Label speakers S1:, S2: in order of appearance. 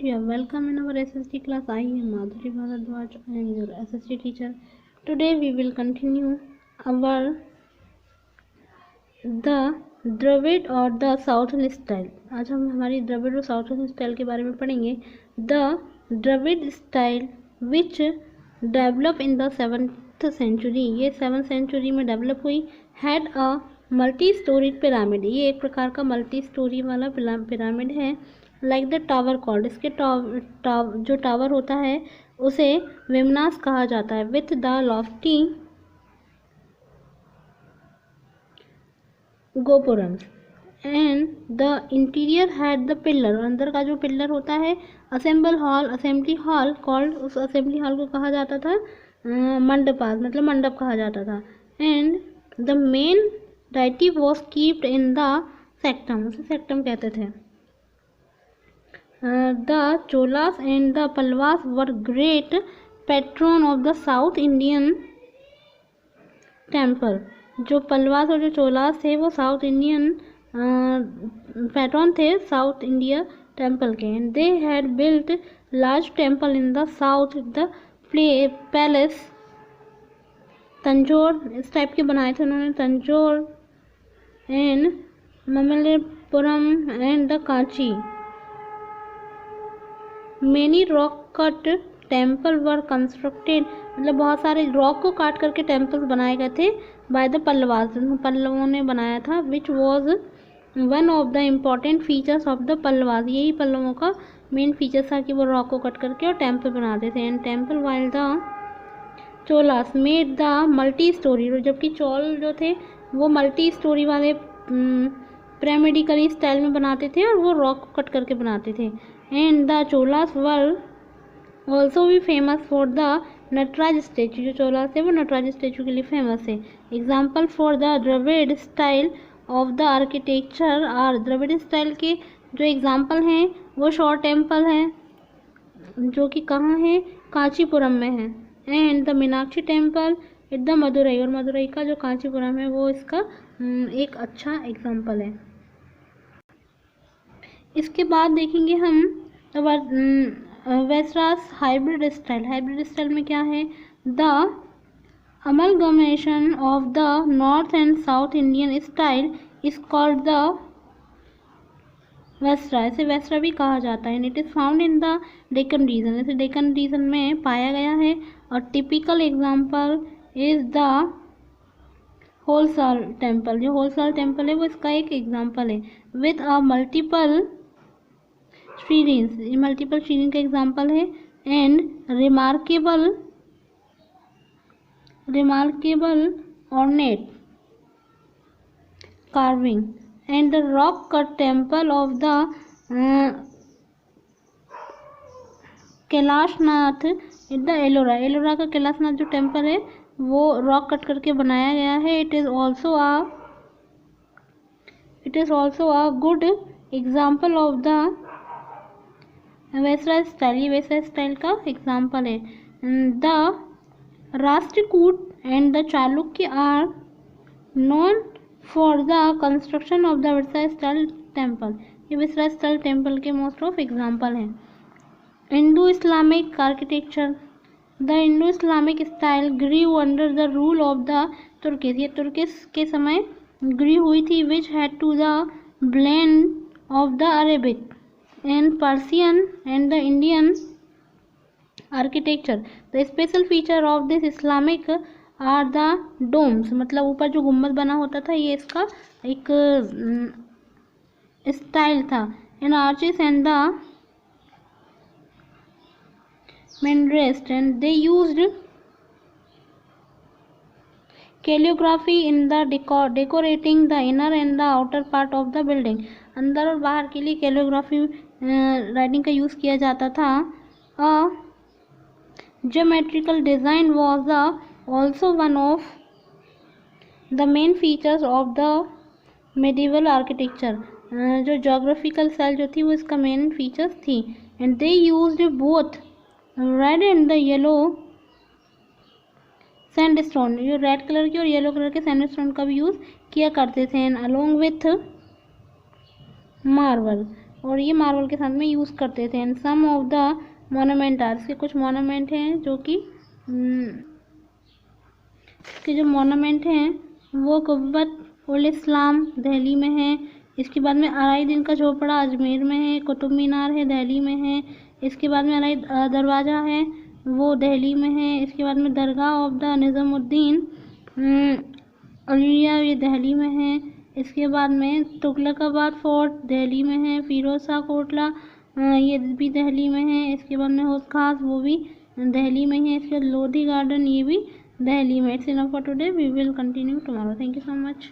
S1: dear, welcome in our SST class. I am Madhuri Bharadwaj. I am your SST teacher. Today we will continue our the Dravid और the southern style. आज हम हमारी द्रविड़ और southern style के बारे में पढ़ेंगे. The Dravida style which develop in the 7th century, ये 7th सेंचुरी में डेवलप हुई. Had a multi storied pyramid, ये एक प्रकार का मल्टी स्टोरी वाला पिरामिड है. लाइक द टावर कॉल्ड, इसके जो टावर होता है उसे विमनास कहा जाता है. With the Lofty gopurams and the interior had the pillar, अंदर का जो पिलर होता है असेंबली हॉल कॉल्ड, उस असेंबली हॉल को कहा जाता था मंडपास, मतलब मंडप कहा जाता था. And the main deity was keeped in the sanctum, उसे सेक्टम कहते थे. The Cholas and the Palwas were great patron of the South Indian temple. जो पलवास और जो चोलास थे वो साउथ इंडियन पैट्रन थे साउथ इंडिया टेम्पल के. And they had built large temple in the south, the palace Tanjore, इस टाइप के बनाए थे उन्होंने. Tanjore and Mamallapuram and the Kanchi. Many rock cut temple were constructed, मतलब बहुत सारे रॉक को काट करके टेम्पल्स बनाए गए थे बाय द पल्लवास, पल्लवों ने बनाया था. Which was one of the important features of the Pallavas, यही पल्लवों का मेन फीचर था कि वो रॉक को कट करके और टेम्पल बनाते थे. And temple while the Cholas made the multi storey, जबकि चोल जो थे वो मल्टी स्टोरी वाले पिरामिडिकल स्टाइल में बनाते थे और वो रॉक को कट करके बनाते थे. And the Cholas were also भी famous for the Nataraja statue, जो चोलास है वो नटराज स्टेचू के लिए फेमस है. Example for the Dravida style of the architecture are, Dravida style के जो एग्जाम्पल हैं वो शॉर टेम्पल हैं जो कि कहाँ है, कांचीपुरम में है. And the Meenakshi temple at the Madurai, और मदुरई का जो कांचीपुरम है वो इसका एक अच्छा एग्जाम्पल है. इसके बाद देखेंगे हम Vesaras hybrid style. Hybrid style में क्या है, the amalgamation of the north and south Indian style is called the Vesara, इसे वेस्टरा भी कहा जाता है. It is found in the Deccan region, इसे डेक्कन रीजन में पाया गया है. और typical example is the Hoysala temple, जो होलसाल टेम्पल है वो इसका एक एग्जाम्पल है. विथ अ मल्टीपल श्रीरीन्स, ये मल्टीपल श्रीरीन का एग्जाम्पल है. And remarkable ornate carving and the rock cut temple of the Kailashnath in the Ellora, Ellora का कैलाशनाथ जो टेम्पल है वो रॉक कट करके बनाया गया है. It is also a good example of the Vesara style, ये वेस्टरा स्टाइल का एग्जाम्पल है. The Rashtrakuta and the Chalukya are known for the construction of the Vesara style temple, ये वेस्टरा स्टाइल टेम्पल के मोस्ट ऑफ एग्जाम्पल हैं. Indo Islamic architecture, the Indo Islamic style grew under the rule of the Turks, ये Turks के समय grew हुई थी. Which had to the blend of the Arabic and Persian and the Indian architecture. The special feature of this Islamic are the domes, मतलब ऊपर जो गुम्बद बना होता था ये इसका एक स्टाइल था. and arches and the minarets, and they used calligraphy in the decorating the inner and the outer part of the building, अंदर और बाहर के लिए कैलियोग्राफी राइटिंग का यूज़ किया जाता था. A geometrical design was also one of the main features of the medieval architecture, जो जोग्राफिकल स्टाइल जो थी वो इसका मेन फीचर्स थी. And they used both red and the yellow sandstone, जो रेड कलर की और येलो कलर के सैंडस्टोन का भी यूज़ किया करते थे. एंड अलोंग विथ मार्बल, और ये मार्बल के साथ में यूज़ करते थे। And some of the monument are, इसके कुछ मोनूमेंट हैं जो कि इसके जो मोनूमेंट हैं वो कुब्बत उल इस्लाम दिल्ली में है। इसके बाद में अराई दिन का झोपड़ा अजमेर में है। कुतुब मीनार है दिल्ली में है। इसके बाद में अराई दरवाज़ा है वो दिल्ली में है। इसके बाद में दरगाह ऑफ द निज़ामुद्दीन औलिया ये दिल्ली में है। इसके बाद में तुगलकाबाद फोर्ट दिल्ली में है। फिरोज शाह कोटला ये भी दिल्ली में है। इसके बाद में हौज खास वो भी दिल्ली में है। इसके बाद लोधी गार्डन ये भी दिल्ली में। It's enough for today, we will continue tomorrow. Thank you so much.